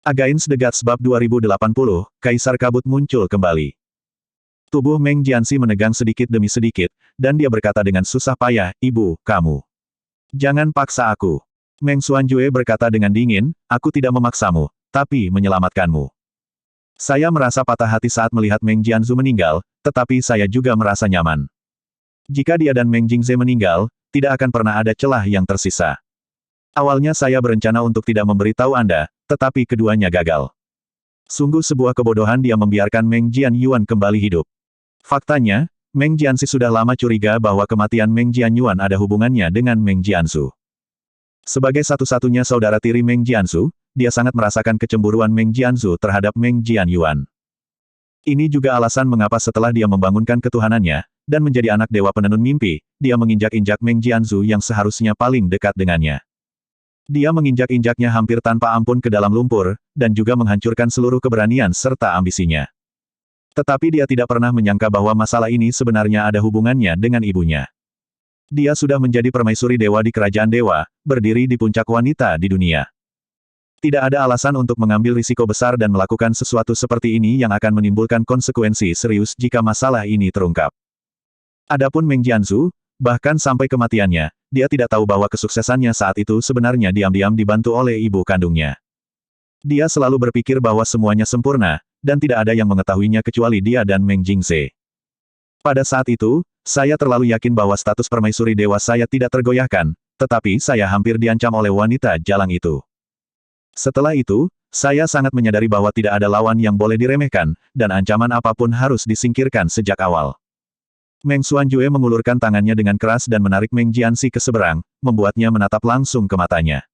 Against the Gods Bab 2080, Kaisar Kabut muncul kembali. Tubuh Meng Jianxi menegang sedikit demi sedikit, dan dia berkata dengan susah payah, "Ibu, kamu. Jangan paksa aku." Meng Xuanjue berkata dengan dingin, "Aku tidak memaksamu, tapi menyelamatkanmu. Saya merasa patah hati saat melihat Meng Jianzu meninggal, tetapi saya juga merasa nyaman. Jika dia dan Meng Jingze meninggal, tidak akan pernah ada celah yang tersisa. Awalnya saya berencana untuk tidak memberitahu Anda, tetapi keduanya gagal. Sungguh sebuah kebodohan dia membiarkan Meng Jianyuan kembali hidup. Faktanya, Meng Jianxi sudah lama curiga bahwa kematian Meng Jianyuan ada hubungannya dengan Meng Jianzu. Sebagai satu-satunya saudara tiri Meng Jianzu, dia sangat merasakan kecemburuan Meng Jianzu terhadap Meng Jianyuan. Ini juga alasan mengapa setelah dia membangunkan ketuhanannya, dan menjadi anak dewa penenun mimpi, dia menginjak-injak Meng Jianzu yang seharusnya paling dekat dengannya. Dia menginjak-injaknya hampir tanpa ampun ke dalam lumpur, dan juga menghancurkan seluruh keberanian serta ambisinya. Tetapi dia tidak pernah menyangka bahwa masalah ini sebenarnya ada hubungannya dengan ibunya. Dia sudah menjadi permaisuri dewa di kerajaan dewa, berdiri di puncak wanita di dunia. Tidak ada alasan untuk mengambil risiko besar dan melakukan sesuatu seperti ini yang akan menimbulkan konsekuensi serius jika masalah ini terungkap. Adapun Meng Jianzu, bahkan sampai kematiannya, dia tidak tahu bahwa kesuksesannya saat itu sebenarnya diam-diam dibantu oleh ibu kandungnya. Dia selalu berpikir bahwa semuanya sempurna, dan tidak ada yang mengetahuinya kecuali dia dan Meng Jingze. Pada saat itu, saya terlalu yakin bahwa status permaisuri dewa saya tidak tergoyahkan, tetapi saya hampir diancam oleh wanita jalang itu. Setelah itu, saya sangat menyadari bahwa tidak ada lawan yang boleh diremehkan, dan ancaman apapun harus disingkirkan sejak awal. Meng Xuanjue mengulurkan tangannya dengan keras dan menarik Meng Jianxi ke seberang, membuatnya menatap langsung ke matanya.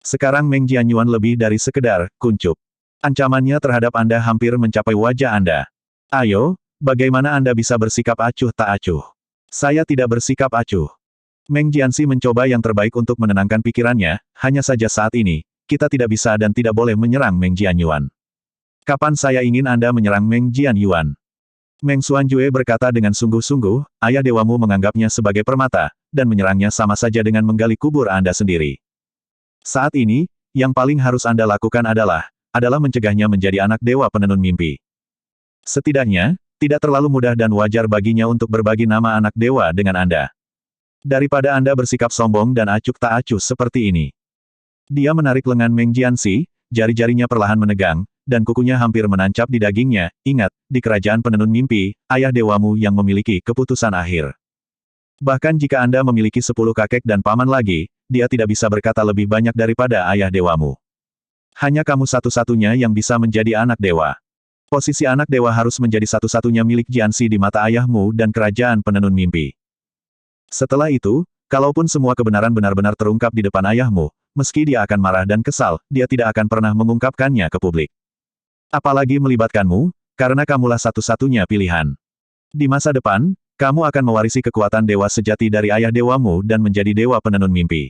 Sekarang Meng Jianyuan lebih dari sekedar kuncup. Ancamannya terhadap Anda hampir mencapai wajah Anda. Ayo, bagaimana Anda bisa bersikap acuh tak acuh? Saya tidak bersikap acuh. Meng Jianxi mencoba yang terbaik untuk menenangkan pikirannya, hanya saja saat ini, kita tidak bisa dan tidak boleh menyerang Meng Jianyuan. Kapan saya ingin Anda menyerang Meng Jianyuan? Meng Xuanjue berkata dengan sungguh-sungguh, ayah dewamu menganggapnya sebagai permata, dan menyerangnya sama saja dengan menggali kubur Anda sendiri. Saat ini, yang paling harus Anda lakukan adalah mencegahnya menjadi anak dewa penenun mimpi. Setidaknya, tidak terlalu mudah dan wajar baginya untuk berbagi nama anak dewa dengan Anda. Daripada Anda bersikap sombong dan acuk tak acuh seperti ini. Dia menarik lengan Meng Jianxi, jari-jarinya perlahan menegang, dan kukunya hampir menancap di dagingnya. Ingat, di kerajaan penenun mimpi, ayah dewamu yang memiliki keputusan akhir. Bahkan jika Anda memiliki 10 kakek dan paman lagi, dia tidak bisa berkata lebih banyak daripada ayah dewamu. Hanya kamu satu-satunya yang bisa menjadi anak dewa. Posisi anak dewa harus menjadi satu-satunya milik Jianxi di mata ayahmu dan kerajaan penenun mimpi. Setelah itu, kalaupun semua kebenaran benar-benar terungkap di depan ayahmu, meski dia akan marah dan kesal, dia tidak akan pernah mengungkapkannya ke publik. Apalagi melibatkanmu, karena kamulah satu-satunya pilihan. Di masa depan, kamu akan mewarisi kekuatan dewa sejati dari ayah dewamu dan menjadi dewa penenun mimpi.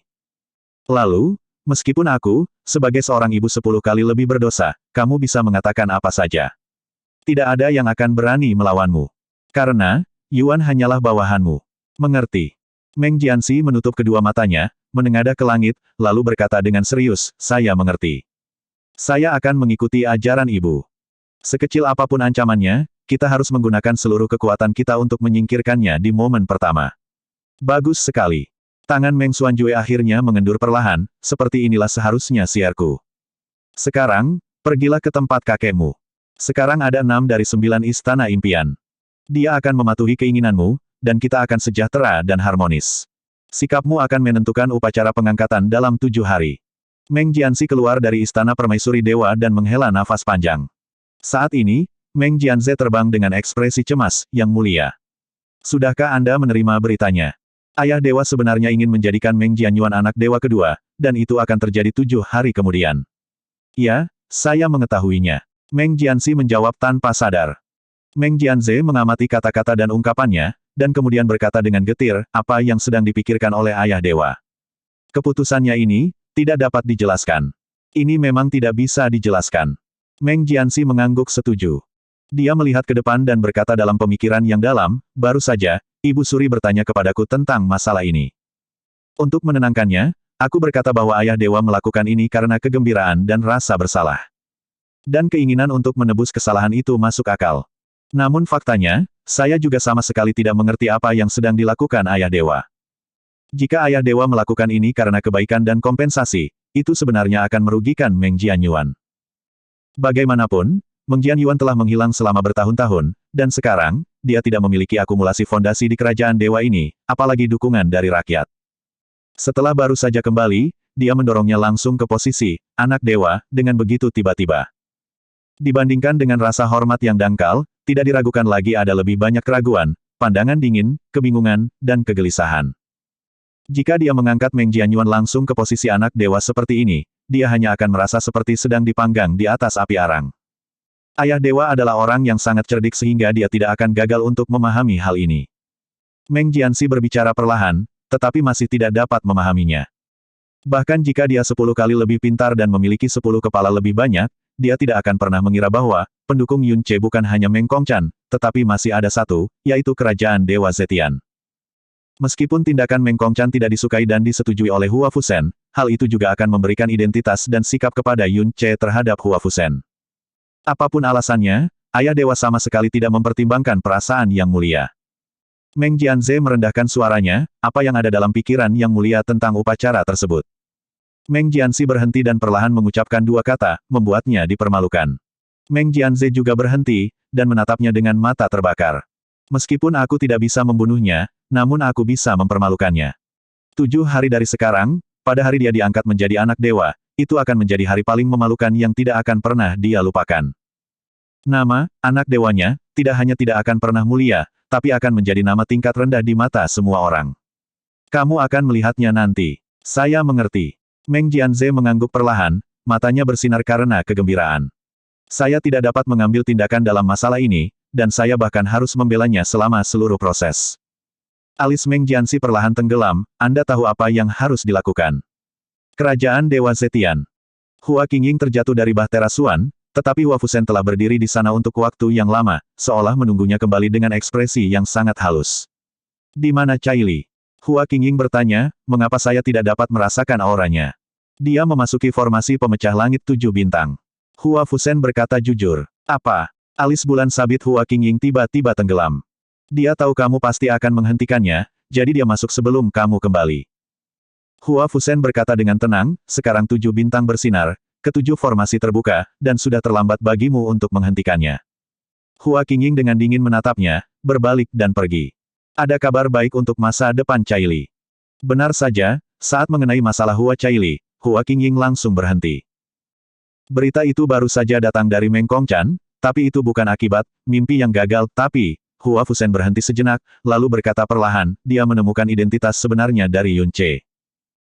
Lalu, meskipun aku, sebagai seorang ibu 10 kali lebih berdosa, kamu bisa mengatakan apa saja. Tidak ada yang akan berani melawanmu. Karena, Yuan hanyalah bawahanmu. Mengerti? Meng Jianxi menutup kedua matanya, menengadah ke langit, lalu berkata dengan serius, "Saya mengerti. Saya akan mengikuti ajaran ibu. Sekecil apapun ancamannya, kita harus menggunakan seluruh kekuatan kita untuk menyingkirkannya di momen pertama." Bagus sekali. Tangan Meng Xuanjue akhirnya mengendur perlahan, seperti inilah seharusnya siarku. Sekarang, pergilah ke tempat kakekmu. Sekarang ada 6 dari 9 istana impian. Dia akan mematuhi keinginanmu, dan kita akan sejahtera dan harmonis. Sikapmu akan menentukan upacara pengangkatan dalam 7 hari. Meng Jianxi keluar dari istana permaisuri dewa dan menghela nafas panjang. Saat ini, Meng Jianze terbang dengan ekspresi cemas, "Yang mulia. Sudahkah Anda menerima beritanya? Ayah dewa sebenarnya ingin menjadikan Meng Jianyuan anak dewa kedua, dan itu akan terjadi 7 hari kemudian." "Ya, saya mengetahuinya." Meng Jianxi menjawab tanpa sadar. Meng Jianze mengamati kata-kata dan ungkapannya, dan kemudian berkata dengan getir, "Apa yang sedang dipikirkan oleh ayah dewa? Keputusannya ini tidak dapat dijelaskan. Ini memang tidak bisa dijelaskan." Meng Jianxi mengangguk setuju. Dia melihat ke depan dan berkata dalam pemikiran yang dalam, "Baru saja, Ibu Suri bertanya kepadaku tentang masalah ini. Untuk menenangkannya, aku berkata bahwa ayah dewa melakukan ini karena kegembiraan dan rasa bersalah. Dan keinginan untuk menebus kesalahan itu masuk akal. Namun faktanya, saya juga sama sekali tidak mengerti apa yang sedang dilakukan Ayah Dewa. Jika Ayah Dewa melakukan ini karena kebaikan dan kompensasi, itu sebenarnya akan merugikan Meng Jianyuan. Bagaimanapun, Meng Jianyuan telah menghilang selama bertahun-tahun, dan sekarang, dia tidak memiliki akumulasi fondasi di kerajaan dewa ini, apalagi dukungan dari rakyat. Setelah baru saja kembali, dia mendorongnya langsung ke posisi anak dewa dengan begitu tiba-tiba. Dibandingkan dengan rasa hormat yang dangkal, tidak diragukan lagi ada lebih banyak keraguan, pandangan dingin, kebingungan, dan kegelisahan. Jika dia mengangkat Meng Jianyuan langsung ke posisi anak dewa seperti ini, dia hanya akan merasa seperti sedang dipanggang di atas api arang. Ayah dewa adalah orang yang sangat cerdik sehingga dia tidak akan gagal untuk memahami hal ini. Meng Jianxi berbicara perlahan, tetapi masih tidak dapat memahaminya. Bahkan jika dia 10 kali lebih pintar dan memiliki 10 kepala lebih banyak, dia tidak akan pernah mengira bahwa, pendukung Yun Ce bukan hanya Meng Kongqan, tetapi masih ada satu, yaitu kerajaan Dewa Zetian. Meskipun tindakan Meng Kongqan tidak disukai dan disetujui oleh Hua Fusen, hal itu juga akan memberikan identitas dan sikap kepada Yun Ce terhadap Hua Fusen. Apapun alasannya, Ayah Dewa sama sekali tidak mempertimbangkan perasaan yang mulia. Meng Jianze merendahkan suaranya, apa yang ada dalam pikiran yang mulia tentang upacara tersebut. Meng Jianxi berhenti dan perlahan mengucapkan dua kata, membuatnya dipermalukan. Meng Jianze juga berhenti, dan menatapnya dengan mata terbakar. Meskipun aku tidak bisa membunuhnya, namun aku bisa mempermalukannya. 7 hari dari sekarang, pada hari dia diangkat menjadi anak dewa, itu akan menjadi hari paling memalukan yang tidak akan pernah dia lupakan. Nama, anak dewanya, tidak hanya tidak akan pernah mulia, tapi akan menjadi nama tingkat rendah di mata semua orang. Kamu akan melihatnya nanti. Saya mengerti. Meng Jianze mengangguk perlahan, matanya bersinar karena kegembiraan. Saya tidak dapat mengambil tindakan dalam masalah ini, dan saya bahkan harus membelanya selama seluruh proses. Alis Meng Jianxi perlahan tenggelam, Anda tahu apa yang harus dilakukan. Kerajaan Dewa Zetian. Hua Qingying terjatuh dari Bahtera Suan, tetapi Hua Fusen telah berdiri di sana untuk waktu yang lama, seolah menunggunya kembali dengan ekspresi yang sangat halus. Di mana Cai Li? Hua Qingying bertanya, mengapa saya tidak dapat merasakan auranya? Dia memasuki formasi pemecah langit 7 bintang. Hua Fusen berkata jujur. Apa? Alis bulan sabit Hua Qingying tiba-tiba tenggelam. Dia tahu kamu pasti akan menghentikannya, jadi dia masuk sebelum kamu kembali. Hua Fusen berkata dengan tenang, sekarang 7 bintang bersinar, ke-7 formasi terbuka, dan sudah terlambat bagimu untuk menghentikannya. Hua Qingying dengan dingin menatapnya, berbalik dan pergi. Ada kabar baik untuk masa depan Cai Li. Benar saja, saat mengenai masalah Hua Cai Li, Hua Qingying langsung berhenti. Berita itu baru saja datang dari Meng Kongqan, tapi itu bukan akibat mimpi yang gagal, tapi Hua Fusen berhenti sejenak, lalu berkata perlahan, dia menemukan identitas sebenarnya dari Yun Ce.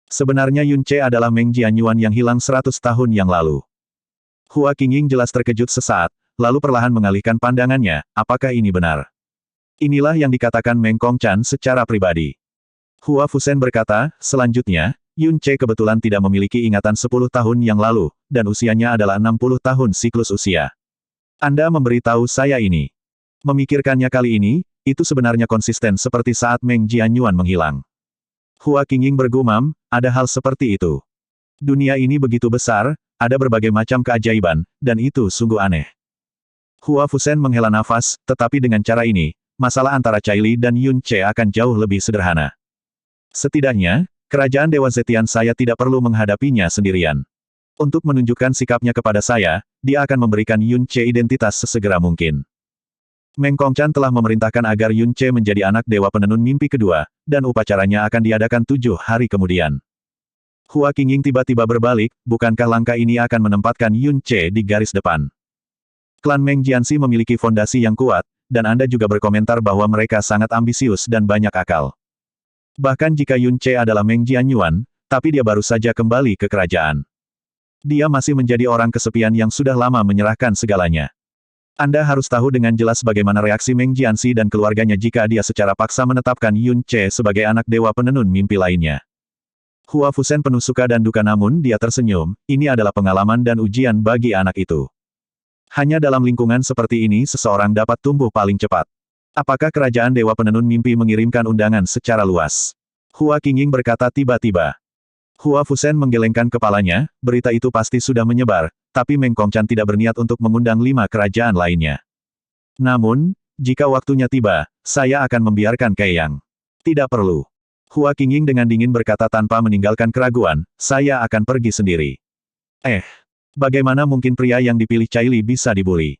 Sebenarnya Yun Ce adalah Meng Jianyuan yang hilang 100 tahun yang lalu. Hua Qingying jelas terkejut sesaat, lalu perlahan mengalihkan pandangannya, apakah ini benar? Inilah yang dikatakan Meng Kongqan secara pribadi. Hua Fusen berkata, selanjutnya, Yun Ce kebetulan tidak memiliki ingatan 10 tahun yang lalu, dan usianya adalah 60 tahun siklus usia. Anda memberitahu saya ini. Memikirkannya kali ini, itu sebenarnya konsisten seperti saat Meng Jianyuan menghilang. Hua Qingying bergumam, ada hal seperti itu. Dunia ini begitu besar, ada berbagai macam keajaiban, dan itu sungguh aneh. Hua Fusen menghela nafas, tetapi dengan cara ini, masalah antara Cai Li dan Yun Ce akan jauh lebih sederhana. Setidaknya, kerajaan Dewa Zetian saya tidak perlu menghadapinya sendirian. Untuk menunjukkan sikapnya kepada saya, dia akan memberikan Yun Ce identitas sesegera mungkin. Meng Kongqan telah memerintahkan agar Yun Ce menjadi anak dewa penenun mimpi kedua, dan upacaranya akan diadakan 7 hari kemudian. Hua Qingying tiba-tiba berbalik, bukankah langkah ini akan menempatkan Yun Ce di garis depan? Klan Meng Jianxi memiliki fondasi yang kuat, dan Anda juga berkomentar bahwa mereka sangat ambisius dan banyak akal. Bahkan jika Yun Ce adalah Meng Jianyuan, tapi dia baru saja kembali ke kerajaan. Dia masih menjadi orang kesepian yang sudah lama menyerahkan segalanya. Anda harus tahu dengan jelas bagaimana reaksi Meng Jianxi dan keluarganya jika dia secara paksa menetapkan Yun Ce sebagai anak dewa penenun mimpi lainnya. Hua Fusen penuh suka dan duka namun dia tersenyum, ini adalah pengalaman dan ujian bagi anak itu. Hanya dalam lingkungan seperti ini seseorang dapat tumbuh paling cepat. Apakah kerajaan Dewa Penenun Mimpi mengirimkan undangan secara luas? Hua Qingying berkata tiba-tiba. Hua Fusen menggelengkan kepalanya, berita itu pasti sudah menyebar, tapi Meng Kongchan tidak berniat untuk mengundang 5 kerajaan lainnya. Namun, jika waktunya tiba, saya akan membiarkan Kaiyang. Tidak perlu. Hua Qingying dengan dingin berkata tanpa meninggalkan keraguan, saya akan pergi sendiri. Bagaimana mungkin pria yang dipilih Caili bisa dibuli?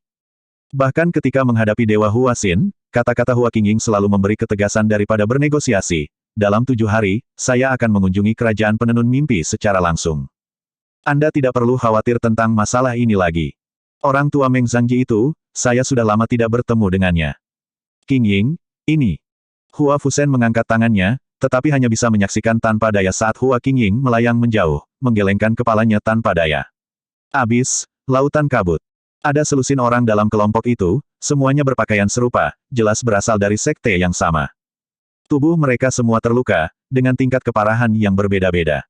Bahkan ketika menghadapi Dewa Hua Xin, kata-kata Hua Qingying selalu memberi ketegasan daripada bernegosiasi. Dalam 7 hari, saya akan mengunjungi kerajaan penenun mimpi secara langsung. Anda tidak perlu khawatir tentang masalah ini lagi. Orang tua Meng Zhangji itu, saya sudah lama tidak bertemu dengannya. Qingying, ini. Hua Fusen mengangkat tangannya, tetapi hanya bisa menyaksikan tanpa daya saat Hua Qingying melayang menjauh, menggelengkan kepalanya tanpa daya. Abis, lautan kabut. Ada selusin orang dalam kelompok itu, semuanya berpakaian serupa, jelas berasal dari sekte yang sama. Tubuh mereka semua terluka, dengan tingkat keparahan yang berbeda-beda.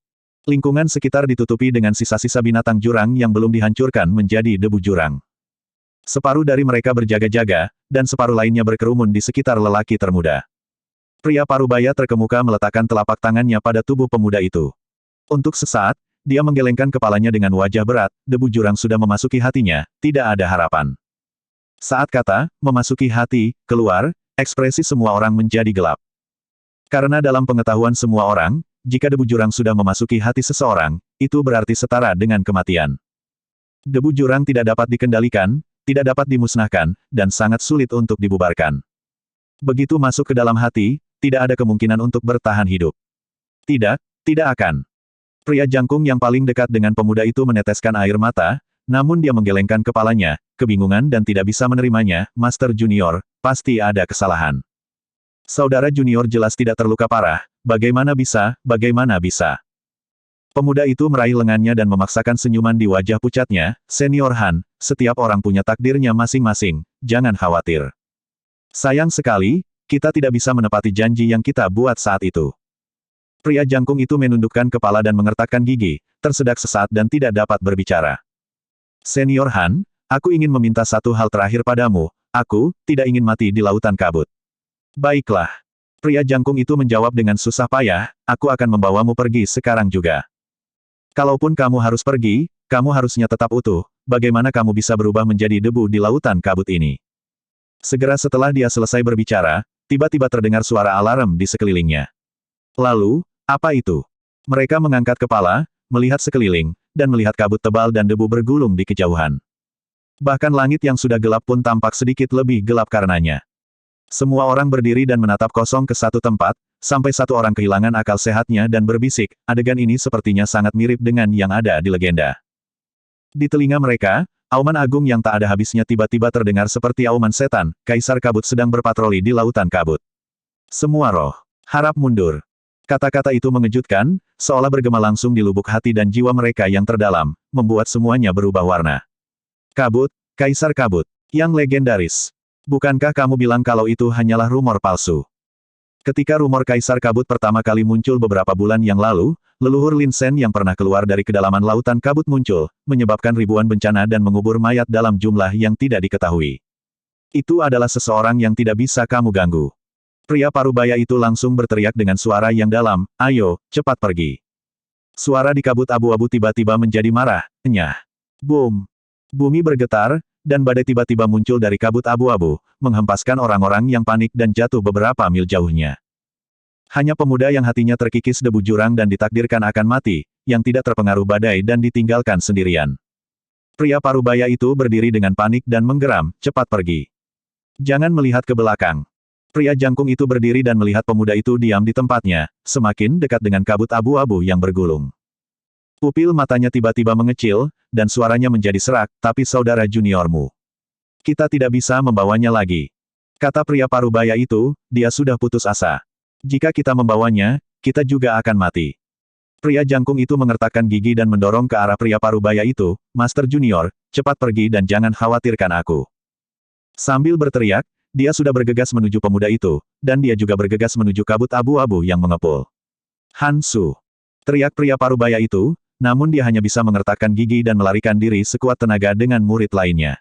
Lingkungan sekitar ditutupi dengan sisa-sisa binatang jurang yang belum dihancurkan menjadi debu jurang. Separuh dari mereka berjaga-jaga, dan separuh lainnya berkerumun di sekitar lelaki termuda. Pria parubaya terkemuka meletakkan telapak tangannya pada tubuh pemuda itu. Untuk sesaat, dia menggelengkan kepalanya dengan wajah berat, debu jurang sudah memasuki hatinya, tidak ada harapan. Saat kata, memasuki hati, keluar, ekspresi semua orang menjadi gelap. Karena dalam pengetahuan semua orang, jika debu jurang sudah memasuki hati seseorang, itu berarti setara dengan kematian. Debu jurang tidak dapat dikendalikan, tidak dapat dimusnahkan, dan sangat sulit untuk dibubarkan. Begitu masuk ke dalam hati, tidak ada kemungkinan untuk bertahan hidup. Tidak, tidak akan. Pria jangkung yang paling dekat dengan pemuda itu meneteskan air mata, namun dia menggelengkan kepalanya, kebingungan dan tidak bisa menerimanya. Master Junior, pasti ada kesalahan. Saudara junior jelas tidak terluka parah, bagaimana bisa? Pemuda itu meraih lengannya dan memaksakan senyuman di wajah pucatnya, Senior Han, setiap orang punya takdirnya masing-masing, jangan khawatir. Sayang sekali, kita tidak bisa menepati janji yang kita buat saat itu. Pria jangkung itu menundukkan kepala dan mengertakkan gigi, tersedak sesaat dan tidak dapat berbicara. Senior Han, aku ingin meminta satu hal terakhir padamu, aku tidak ingin mati di lautan kabut. Baiklah. Pria jangkung itu menjawab dengan susah payah, aku akan membawamu pergi sekarang juga. Kalaupun kamu harus pergi, kamu harusnya tetap utuh, bagaimana kamu bisa berubah menjadi debu di lautan kabut ini? Segera setelah dia selesai berbicara, tiba-tiba terdengar suara alarm di sekelilingnya. Lalu, apa itu? Mereka mengangkat kepala, melihat sekeliling, dan melihat kabut tebal dan debu bergulung di kejauhan. Bahkan langit yang sudah gelap pun tampak sedikit lebih gelap karenanya. Semua orang berdiri dan menatap kosong ke satu tempat, sampai satu orang kehilangan akal sehatnya dan berbisik, adegan ini sepertinya sangat mirip dengan yang ada di legenda. Di telinga mereka, auman agung yang tak ada habisnya tiba-tiba terdengar seperti auman setan, Kaisar Kabut sedang berpatroli di lautan kabut. Semua roh, harap mundur. Kata-kata itu mengejutkan, seolah bergema langsung di lubuk hati dan jiwa mereka yang terdalam, membuat semuanya berubah warna. Kabut, Kaisar Kabut, yang legendaris. Bukankah kamu bilang kalau itu hanyalah rumor palsu? Ketika rumor Kaisar Kabut pertama kali muncul beberapa bulan yang lalu, leluhur Lin Shen yang pernah keluar dari kedalaman lautan kabut muncul, menyebabkan ribuan bencana dan mengubur mayat dalam jumlah yang tidak diketahui. Itu adalah seseorang yang tidak bisa kamu ganggu. Pria parubaya itu langsung berteriak dengan suara yang dalam, ayo, cepat pergi. Suara di kabut abu-abu tiba-tiba menjadi marah, enyah. Boom! Bumi bergetar, dan badai tiba-tiba muncul dari kabut abu-abu, menghempaskan orang-orang yang panik dan jatuh beberapa mil jauhnya. Hanya pemuda yang hatinya terkikis debu jurang dan ditakdirkan akan mati, yang tidak terpengaruh badai dan ditinggalkan sendirian. Pria parubaya itu berdiri dengan panik dan menggeram, cepat pergi. Jangan melihat ke belakang. Pria jangkung itu berdiri dan melihat pemuda itu diam di tempatnya, semakin dekat dengan kabut abu-abu yang bergulung. Pupil matanya tiba-tiba mengecil, dan suaranya menjadi serak, tapi saudara juniormu. Kita tidak bisa membawanya lagi. Kata pria parubaya itu, dia sudah putus asa. Jika kita membawanya, kita juga akan mati. Pria jangkung itu mengertakkan gigi dan mendorong ke arah pria parubaya itu, Master Junior, cepat pergi dan jangan khawatirkan aku. Sambil berteriak, dia sudah bergegas menuju pemuda itu, dan dia juga bergegas menuju kabut abu-abu yang mengepul. Hansu! Teriak pria parubaya itu, namun dia hanya bisa mengertakkan gigi dan melarikan diri sekuat tenaga dengan murid lainnya.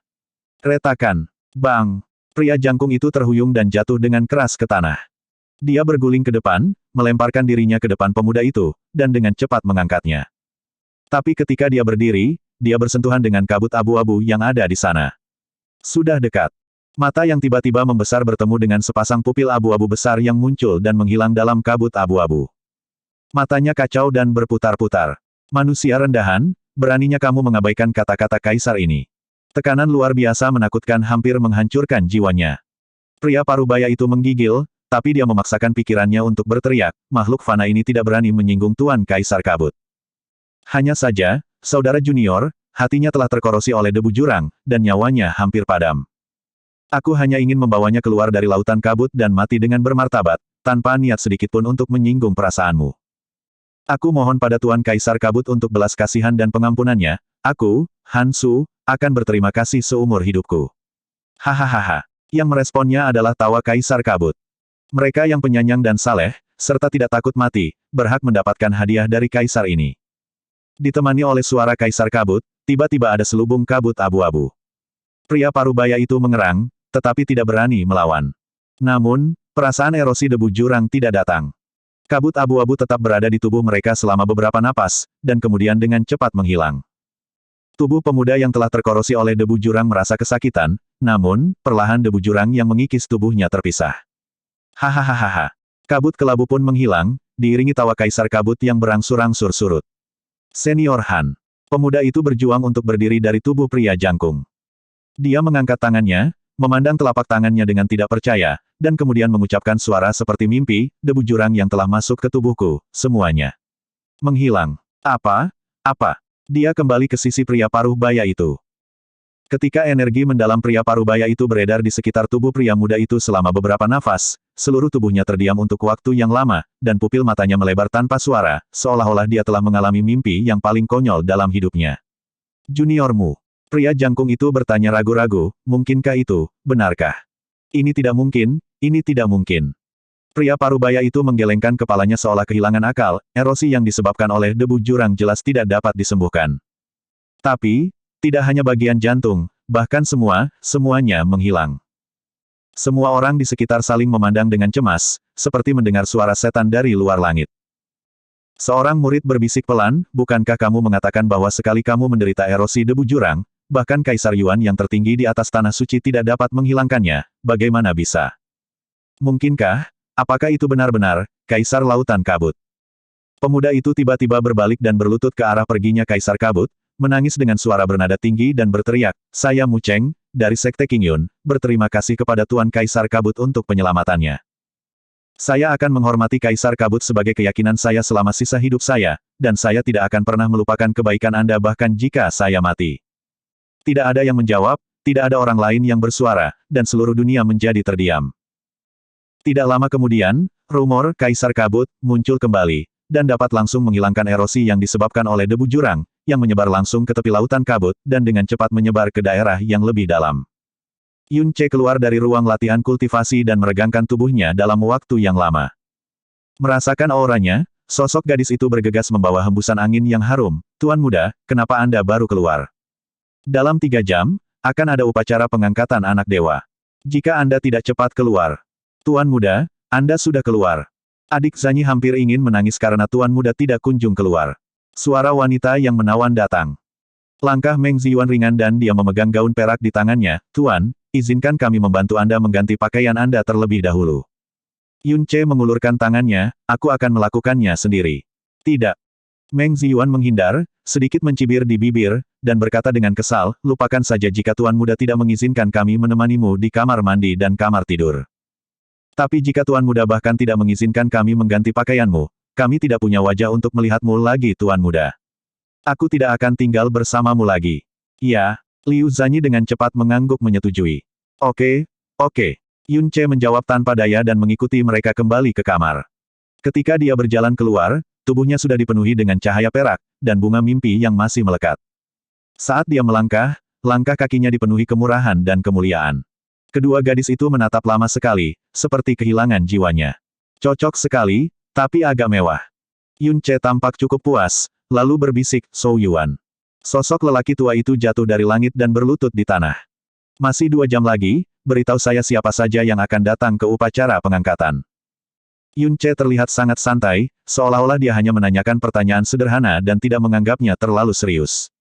Retakan. Bang! Pria jangkung itu terhuyung dan jatuh dengan keras ke tanah. Dia berguling ke depan, melemparkan dirinya ke depan pemuda itu, dan dengan cepat mengangkatnya. Tapi ketika dia berdiri, dia bersentuhan dengan kabut abu-abu yang ada di sana. Sudah dekat. Mata yang tiba-tiba membesar bertemu dengan sepasang pupil abu-abu besar yang muncul dan menghilang dalam kabut abu-abu. Matanya kacau dan berputar-putar. Manusia rendahan, beraninya kamu mengabaikan kata-kata kaisar ini. Tekanan luar biasa menakutkan hampir menghancurkan jiwanya. Pria parubaya itu menggigil, tapi dia memaksakan pikirannya untuk berteriak, makhluk fana ini tidak berani menyinggung Tuan Kaisar Kabut. Hanya saja, saudara junior, hatinya telah terkorosi oleh debu jurang, dan nyawanya hampir padam. Aku hanya ingin membawanya keluar dari lautan kabut dan mati dengan bermartabat, tanpa niat sedikitpun untuk menyinggung perasaanmu. Aku mohon pada Tuan Kaisar Kabut untuk belas kasihan dan pengampunannya, aku, Han Su, akan berterima kasih seumur hidupku. Hahaha. Yang meresponnya adalah tawa Kaisar Kabut. Mereka yang penyayang dan saleh, serta tidak takut mati, berhak mendapatkan hadiah dari Kaisar ini. Ditemani oleh suara Kaisar Kabut, tiba-tiba ada selubung kabut abu-abu. Pria parubaya itu mengerang, tetapi tidak berani melawan. Namun, perasaan erosi debu jurang tidak datang. Kabut abu-abu tetap berada di tubuh mereka selama beberapa napas, dan kemudian dengan cepat menghilang. Tubuh pemuda yang telah terkorosi oleh debu jurang merasa kesakitan, namun, perlahan debu jurang yang mengikis tubuhnya terpisah. Hahaha. Kabut kelabu pun menghilang, diiringi tawa Kaisar Kabut yang berangsur-angsur surut. Senior Han. Pemuda itu berjuang untuk berdiri dari tubuh pria jangkung. Dia mengangkat tangannya, memandang telapak tangannya dengan tidak percaya, dan kemudian mengucapkan suara seperti mimpi, debu jurang yang telah masuk ke tubuhku, semuanya menghilang. Apa? Dia kembali ke sisi pria parubaya itu. Ketika energi mendalam pria parubaya itu beredar di sekitar tubuh pria muda itu selama beberapa nafas, seluruh tubuhnya terdiam untuk waktu yang lama, dan pupil matanya melebar tanpa suara, seolah-olah dia telah mengalami mimpi yang paling konyol dalam hidupnya. Juniormu. Pria jangkung itu bertanya ragu-ragu, mungkinkah itu, benarkah? Ini tidak mungkin, ini tidak mungkin. Pria parubaya itu menggelengkan kepalanya seolah kehilangan akal, erosi yang disebabkan oleh debu jurang jelas tidak dapat disembuhkan. Tapi, tidak hanya bagian jantung, bahkan semuanya menghilang. Semua orang di sekitar saling memandang dengan cemas, seperti mendengar suara setan dari luar langit. Seorang murid berbisik pelan, bukankah kamu mengatakan bahwa sekali kamu menderita erosi debu jurang, bahkan Kaisar Yuan yang tertinggi di atas tanah suci tidak dapat menghilangkannya, bagaimana bisa? Mungkinkah, apakah itu benar-benar, Kaisar Lautan Kabut? Pemuda itu tiba-tiba berbalik dan berlutut ke arah perginya Kaisar Kabut, menangis dengan suara bernada tinggi dan berteriak, saya Mu Cheng, dari Sekte Qingyun, berterima kasih kepada Tuan Kaisar Kabut untuk penyelamatannya. Saya akan menghormati Kaisar Kabut sebagai keyakinan saya selama sisa hidup saya, dan saya tidak akan pernah melupakan kebaikan Anda bahkan jika saya mati. Tidak ada yang menjawab, tidak ada orang lain yang bersuara, dan seluruh dunia menjadi terdiam. Tidak lama kemudian, rumor Kaisar Kabut muncul kembali, dan dapat langsung menghilangkan erosi yang disebabkan oleh debu jurang, yang menyebar langsung ke tepi lautan kabut, dan dengan cepat menyebar ke daerah yang lebih dalam. Yun Ce keluar dari ruang latihan kultivasi dan meregangkan tubuhnya dalam waktu yang lama. Merasakan auranya, sosok gadis itu bergegas membawa hembusan angin yang harum. Tuan muda, kenapa Anda baru keluar? Dalam 3 jam, akan ada upacara pengangkatan anak dewa. Jika Anda tidak cepat keluar. Tuan muda, Anda sudah keluar. Adik Zanyi hampir ingin menangis karena tuan muda tidak kunjung keluar. Suara wanita yang menawan datang. Langkah Meng Ziyuan ringan dan dia memegang gaun perak di tangannya. Tuan, izinkan kami membantu Anda mengganti pakaian Anda terlebih dahulu. Yun Ce mengulurkan tangannya, aku akan melakukannya sendiri. Tidak. Meng Ziyuan menghindar, sedikit mencibir di bibir, dan berkata dengan kesal, lupakan saja jika tuan muda tidak mengizinkan kami menemanimu di kamar mandi dan kamar tidur. Tapi jika tuan muda bahkan tidak mengizinkan kami mengganti pakaianmu, kami tidak punya wajah untuk melihatmu lagi tuan muda. Aku tidak akan tinggal bersamamu lagi. Ya, Liu Zanyi dengan cepat mengangguk menyetujui. Oke. Yun Ce menjawab tanpa daya dan mengikuti mereka kembali ke kamar. Ketika dia berjalan keluar, tubuhnya sudah dipenuhi dengan cahaya perak, dan bunga mimpi yang masih melekat. Saat dia melangkah, langkah kakinya dipenuhi kemurahan dan kemuliaan. Kedua gadis itu menatap lama sekali, seperti kehilangan jiwanya. Cocok sekali, tapi agak mewah. Yun Ce tampak cukup puas, lalu berbisik, Zhou Yuan. Sosok lelaki tua itu jatuh dari langit dan berlutut di tanah. Masih 2 jam lagi, beritahu saya siapa saja yang akan datang ke upacara pengangkatan. Yun Che terlihat sangat santai, seolah-olah dia hanya menanyakan pertanyaan sederhana dan tidak menganggapnya terlalu serius.